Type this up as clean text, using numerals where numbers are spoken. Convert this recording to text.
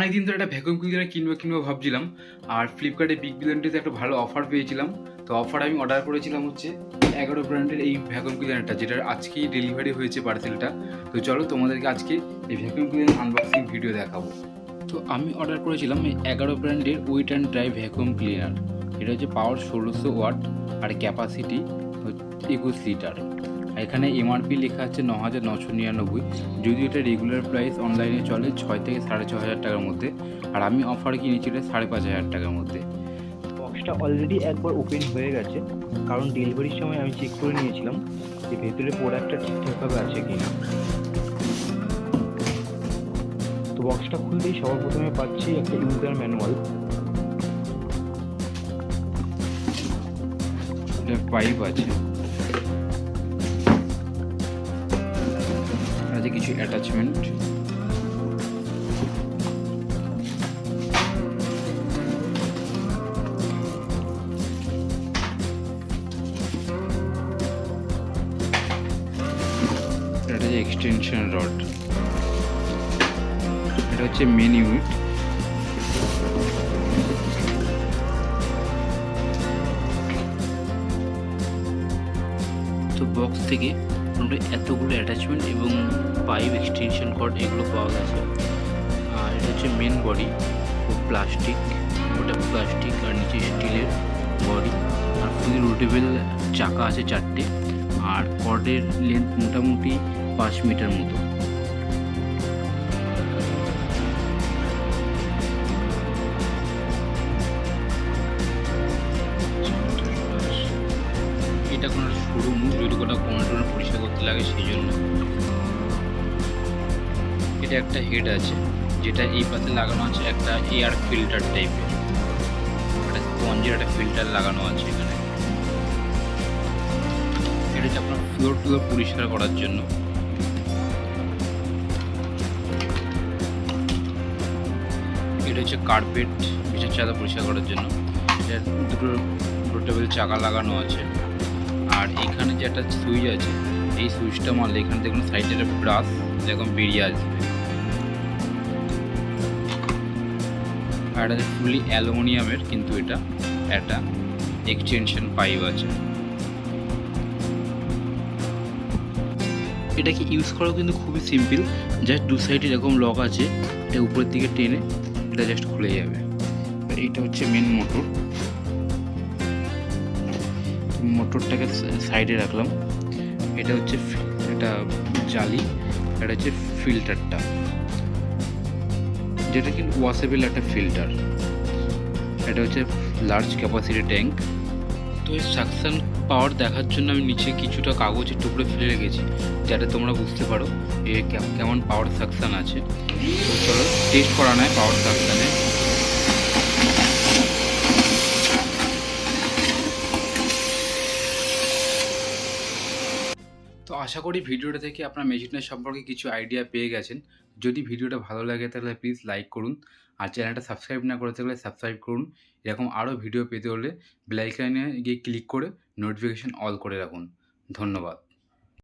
অনেক দিন ধরে একটা ভ্যাকুয়াম ক্লিনার কিনবো ভাবছিলাম। আর ফ্লিপকার্টে বিগ বিলিয়ন ডেতে একটা ভালো অফার পেয়েছিলাম। তো অফার আমি অর্ডার করেছিলাম হচ্ছে agaro ব্র্যান্ডের এই ভ্যাকুয়াম ক্লিনারটা, যেটার আজকেই ডেলিভারি হয়েছে পার্সেলটা। তো চলো তোমাদেরকে আজকে এই ভ্যাকুয়াম ক্লিনার আনবক্সিং ভিডিও দেখাবো। তো আমি অর্ডার করেছিলাম এই agaro ব্র্যান্ডের wet and dry vacuum cleaner. এটা হচ্ছে পাওয়ার 1600 ওয়াট আর ক্যাপাসিটি 21 লিটার। এখানে এমআরপি লেখা আছে 9,999, যদিও এটা রেগুলার প্রাইস অনলাইনে চলে 6 থেকে 6,500 টাকার মধ্যে, আর আমি অফার কিনেছি এটা 5,500 টাকার মধ্যে। বক্সটা অলরেডি একবার ওপেন হয়ে গেছে, কারণ ডেলিভারির সময় আমি চেক করে নিয়েছিলাম যে ভেতরে প্রোডাক্টটা ঠিকঠাকভাবে আছে কিনা। তো বক্সটা খুলতেই সবার প্রথমে পাচ্ছি একটা ইউজার ম্যানুয়াল। পাইপ আছে, কিছু অ্যাটাচমেন্ট, এটা হচ্ছে এক্সটেনশন রড, এটা হচ্ছে মেন ইউনিট। তো বক্স থেকে এতগুলো অ্যাটাচমেন্ট এবং পাইপ, এক্সটেনশন কর্ড এগুলো পাওয়া গেছে। আর এটা হচ্ছে মেন বডি, ও প্লাস্টিক, ওটা প্লাস্টিক আর নিচে স্টিলের বডি, আর ফুলি রোটেবল চাকা আছে 4টে, আর কর্ডের লেন্থ মোটামুটি 5 মিটার মতো। এটা কোনো সরু মুখ, যদি কোনো কন্ট্রোল পরিষ্কার করতে লাগে সেই জন্য। এটা একটা হেড আছে, যেটা এই পাশে লাগানো আছে একটা এয়ার ফিল্টার টাইপের, একটা স্পঞ্জের একটা ফিল্টার লাগানো আছে এখানে। এটা হচ্ছে আপনার ফ্লোর পরিষ্কার করার জন্য। এটা হচ্ছে কার্পেট, বিছানার চাদর পরিষ্কার করার জন্য। এটা দুটো রোটেবল চাকা লাগানো আছে। আর এখানে যে একটা সুইচ আছে, এই সুইচটা মারলে এখানে দেখুন সাইডে একটা ব্রাশ এরকম বেরিয়ে আসবে। আর এটা ফুলি অ্যালুমিনিয়ামের, কিন্তু এটা একটা এক্সটেনশন পাইপ আছে। এটাকে ইউজ করা কিন্তু খুবই সিম্পল, জাস্ট দু সাইডে এরকম লক আছে, এটা উপরের দিকে টেনে এটা জাস্ট খুলে যাবে। এইটা হচ্ছে মেন মোটর, মোটরটাকে সাইডে রাখলাম। এটা হচ্ছে এটা জালি, এটা হচ্ছে ফিল্টারটা, যেটা কিন্তু ওয়াশেবল একটা ফিল্টার। এটা হচ্ছে লার্জ ক্যাপাসিটি ট্যাঙ্ক। তো এই সাকশন পাওয়ার দেখার জন্য আমি নিচে কিছুটা কাগজের টুকরো ফেলে রেখেছি, যাতে তোমরা বুঝতে পারো এ কেমন পাওয়ার সাকশন আছে। তো চলো টেস্ট করা নয় পাওয়ার সাকশানে। তো আশা করি ভিডিওটা থেকে আপনার মেশিনের সম্পর্কে কিছু আইডিয়া পেয়ে গেছেন। যদি ভিডিওটা ভালো লাগে তাহলে প্লিজ লাইক করুন, আর চ্যানেলটা সাবস্ক্রাইব না করে থাকলে সাবস্ক্রাইব করুন। এরকম আরও ভিডিও পেতে হলে বেল আইকনে গিয়ে ক্লিক করে নোটিফিকেশান অল করে রাখুন। ধন্যবাদ।